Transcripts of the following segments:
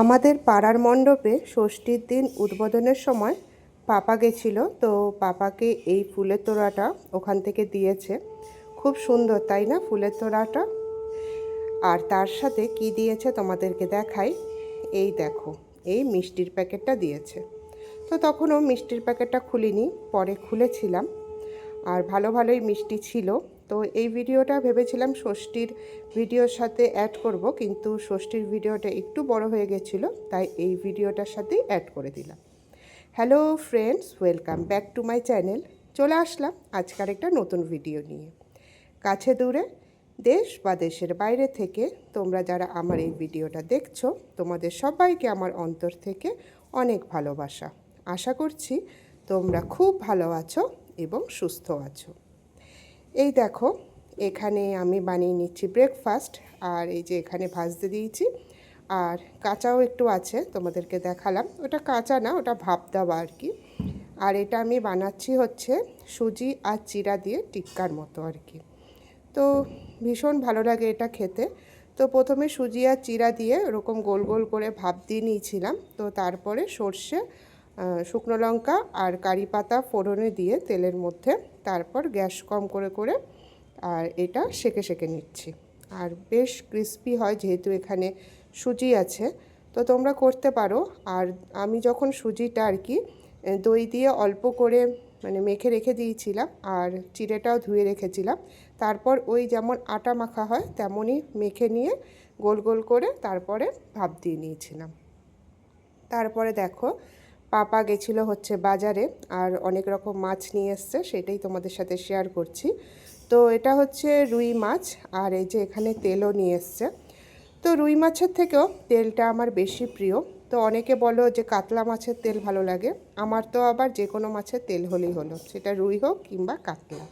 আমাদের পাড়ার মণ্ডপে ষষ্ঠীর দিন উদ্বোধনের সময় পাপা গেছিল, তো পাপাকে এই ফুলের তোড়াটা ওখান থেকে দিয়েছে। খুব সুন্দর তাই না ফুলের তোড়াটা? আর তার সাথে কি দিয়েছে তোমাদেরকে দেখাই। এই দেখো, এই মিষ্টির প্যাকেটটা দিয়েছে। তো তখনও মিষ্টির প্যাকেটটা খুলিনি, পরে খুলেছিলাম। আর ভালো ভালোই মিষ্টি ছিল। তো এই ভিডিওটা ভেবেছিলাম ষষ্ঠীর ভিডিওর সাথে অ্যাড করব, কিন্তু ষষ্ঠীর ভিডিওটা একটু বড় হয়ে গেছিলো, তাই এই ভিডিওটার সাথেই অ্যাড করে দিলাম। Hello friends, welcome back to my channel. চলে আসলাম আজকাল একটা নতুন ভিডিও নিয়ে। কাছে দূরে, দেশ বা দেশের বাইরে থেকে তোমরা যারা আমার এই ভিডিওটা দেখছো, তোমাদের সবাইকে আমার অন্তর থেকে অনেক ভালোবাসা। আশা করছি তোমরা খুব ভালো আছো এবং সুস্থ আছো। এই দেখো, এখানে আমি বানিয়ে নিচ্ছি ব্রেকফাস্ট। আর এই যে এখানে ভাজতে দিয়েছি, আর কাঁচাও একটু আছে, তোমাদেরকে দেখালাম। ওটা কাঁচা না, ওটা ভাপ দেওয়া আর কি। আর এটা আমি বানাচ্ছি হচ্ছে সুজি আর চিড়া দিয়ে টিক্কার মতো আর কি। তো ভীষণ ভালো লাগে এটা খেতে। তো প্রথমে সুজি আর চিড়া দিয়ে ওরকম গোল গোল করে ভাপ দিয়ে নিয়েছিলাম। তো তারপরে সর্ষে, শুকনো লঙ্কা আর কারি পাতা ফোড়নে দিয়ে তেলের মধ্যে, তারপর গ্যাস কম করে করে আর এটা সেঁকে সেঁকে নিচ্ছি। আর বেশ ক্রিস্পি হয়, যেহেতু এখানে সুজি আছে। তো তোমরা করতে পারো। আর আমি যখন সুজিটা আর কি দই দিয়ে অল্প করে মানে মেখে রেখে দিয়েছিলাম, আর চিড়েটাও ধুয়ে রেখেছিলাম। তারপর ওই যেমন আটা মাখা হয় তেমনই মেখে নিয়ে গোল গোল করে তারপরে ভাপ দিয়ে নিয়েছিলাম। তারপরে দেখো, পাপা গেছিলো হচ্ছে বাজারে, আর অনেক রকম মাছ নিয়ে এসছে, সেটাই তোমাদের সাথে শেয়ার করছি। তো এটা হচ্ছে রুই মাছ, আর এই যে এখানে তেলও নিয়ে এসছে। তো রুই মাছের থেকেও তেলটা আমার বেশি প্রিয়। তো অনেকে বলো যে কাতলা মাছের তেল ভালো লাগে, আমার তো আবার যে কোনো মাছের তেল হলেই হলো, সেটা রুই হোক কিংবা কাতলা।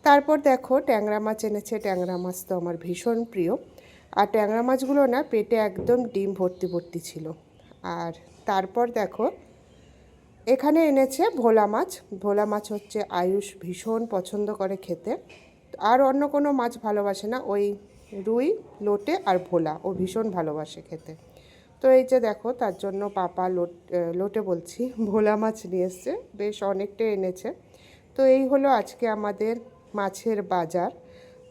তারপর দেখো, ট্যাংরা মাছ এনেছে। ট্যাংরা মাছ তো আমার ভীষণ প্রিয়। আর ট্যাংরা মাছগুলো না পেটে একদম ডিম ভর্তি ভর্তি ছিল। আর তারপর দেখো, এখানে এনেছে ভোলা মাছ। ভোলা মাছ হচ্ছে আয়ুষ ভীষণ পছন্দ করে খেতে, আর অন্য কোনো মাছ ভালোবাসে না, ওই রুই, লোটে আর ভোলা ও ভীষণ ভালোবাসে খেতে। তো এই যে দেখো, তার জন্য পাপা লোটে বলছি, ভোলা মাছ নিয়ে এসছে, বেশ অনেকটা এনেছে। তো এই হলো আজকে আমাদের মাছের বাজার।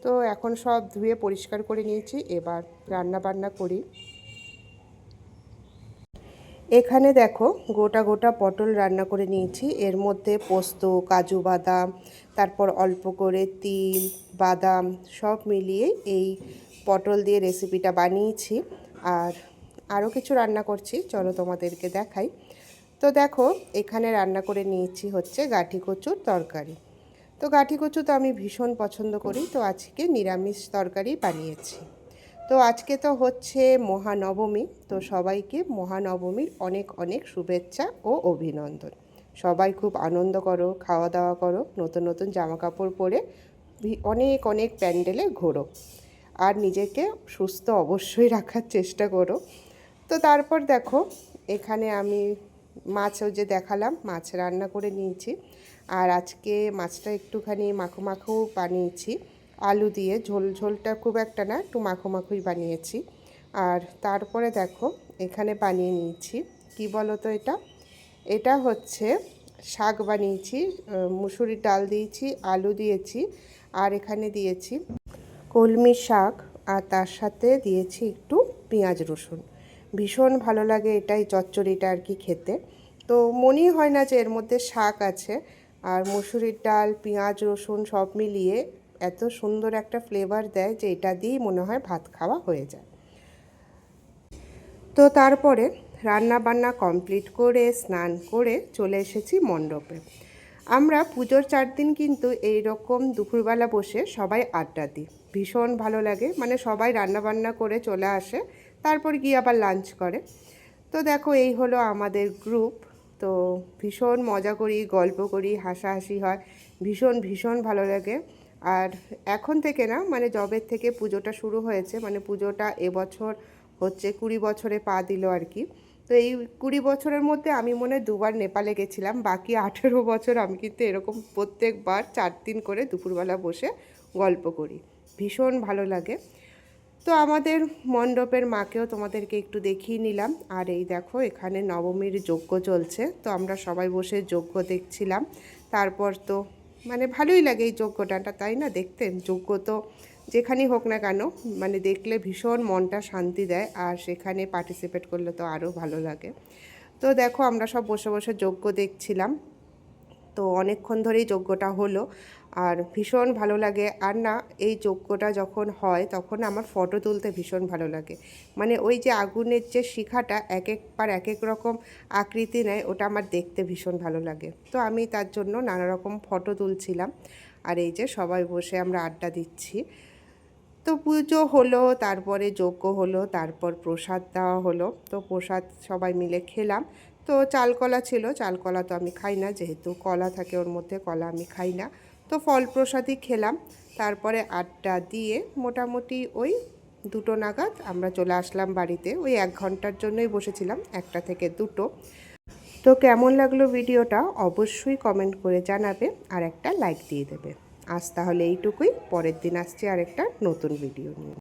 তো এখন সব ধুয়ে পরিষ্কার করে নিয়েছি, এবার রান্না বান্না করি। এখানে দেখো, গোটা গোটা পটল রান্না করে নিয়েছি। এর মধ্যে পোস্ত, কাজু বাদাম, তারপর অল্প করে তিল, বাদাম সব মিলিয়ে এই পটল দিয়ে রেসিপিটা বানিয়েছি। আর আরও কিছু রান্না করছি, চলো তোমাদেরকে দেখাই। তো দেখো, এখানে রান্না করে নিয়েছি হচ্ছে গাঁঠি কচুর তরকারি। তো গাঁঠি কচু তো আমি ভীষণ পছন্দ করি, তো আজকে নিরামিষ তরকারি বানিয়েছি। তো আজকে তো হচ্ছে মহানবমী, তো সবাইকে মহানবমীর অনেক অনেক শুভেচ্ছা ও অভিনন্দন। সবাই খুব আনন্দ করো, খাওয়া দাওয়া করো, নতুন নতুন জামা কাপড় পরে অনেক অনেক প্যান্ডেলে ঘোরো, আর নিজেকে সুস্থ অবশ্যই রাখার চেষ্টা করো। তো তারপর দেখো, এখানে আমি মাছও যে দেখালাম, মাছ রান্না করে নিয়েছি। আর আজকে মাছটা একটুখানি মাখো মাখো বানিয়েছি, আলু দিয়ে। ঝোল ঝোলটা খুব একটা না, একটু মাখো মাখোই বানিয়েছি। আর তারপরে দেখো, এখানে বানিয়ে নিয়েছি কি বলো তো, এটা হচ্ছে শাক বানিয়েছি। মুসুরির ডাল দিয়েছি, আলু দিয়েছি, আর এখানে দিয়েছি কলমি শাক, আর তার সাথে দিয়েছি একটু পেঁয়াজ রসুন। ভীষণ ভালো লাগে এটাই চচ্চড়িটা আর কি খেতে। তো মনেই হয় না যে এর মধ্যে শাক আছে। আর মুসুরির ডাল, পেঁয়াজ রসুন সব মিলিয়ে এত সুন্দর একটা ফ্লেভার দেয় যে এটা দিয়েই মনে হয় ভাত খাওয়া হয়ে যায়। তো তারপরে রান্না বান্না কমপ্লিট করে স্নান করে চলে এসেছি মণ্ডপে। আমরা পুজোর 4 দিন কিন্তু এই রকম দুপুরবেলা বসে সবাই আড্ডা দিই, ভীষণ ভালো লাগে। মানে সবাই রান্না বান্না করে চলে আসে, তারপর গিয়ে আবার লাঞ্চ করে। তো দেখো, এই হলো আমাদের গ্রুপ। তো ভীষণ মজা করি, গল্প করি, হাসাহাসি হয়, ভীষণ ভীষণ ভালো লাগে। আর এখন থেকে না, মানে যবের থেকে পুজোটা শুরু হয়েছে, মানে পুজোটা এবছর হচ্ছে 20 বছরে পা দিল আর কি। তো এই 20 বছরের মধ্যে আমি মনে হয় 2বার নেপালে গেছিলাম, বাকি 18 বছর আমি কিন্তু এরকম প্রত্যেকবার 4 দিন করে দুপুরবেলা বসে গল্প করি, ভীষণ ভালো লাগে। তো আমাদের মণ্ডপের মাকেও তোমাদেরকে একটু দেখিয়ে নিলাম। আর এই দেখো এখানে নবমীর যজ্ঞ চলছে, তো আমরা সবাই বসে যজ্ঞ দেখছিলাম। তারপর তো মানে ভালোই লাগে এই যজ্ঞটা, তাই না? দেখতে যজ্ঞ তো যেখানেই হোক না কেন মানে দেখলে ভীষণ মনটা শান্তি দেয়, আর সেখানে পার্টিসিপেট করলে তো আরও ভালো লাগে। তো দেখো আমরা সব বসে বসে যজ্ঞ দেখছিলাম। তো অনেকক্ষণ ধরেই যজ্ঞটা হলো, আর ভীষণ ভালো লাগে। আর না, এই যজ্ঞটা যখন হয় তখন আমার ফটো তুলতে ভীষণ ভালো লাগে। মানে ওই যে আগুনের যে শিখাটা এক একবার এক এক রকম আকৃতি নেয়, ওটা আমার দেখতে ভীষণ ভালো লাগে। তো আমি তার জন্য নানা রকম ফটো তুলছিলাম। আর এই যে সবাই বসে আমরা আড্ডা দিচ্ছি। তো পুজো হলো, তারপরে যজ্ঞ হলো, তারপর প্রসাদ দেওয়া হলো। তো প্রসাদ সবাই মিলে খেলাম। তো চালকলা ছিল, চালকলা তো আমি খাই না, যেহেতু কলা থাকে ওর মধ্যে, কলা আমি খাই না। তো ফল প্রসাদই খেলাম। তারপরে আড্ডা দিয়ে মোটামুটি ওই 2টো নাগাদ আমরা চলে আসলাম বাড়িতে। ওই 1 ঘন্টার জন্যই বসেছিলাম, 1টা থেকে 2টো। তো কেমন লাগলো ভিডিওটা অবশ্যই কমেন্ট করে জানাবে, আর একটা লাইক দিয়ে দেবে। আজ তাহলে এইটুকুই, পরের দিন আসছি আর একটা নতুন ভিডিও নিয়ে।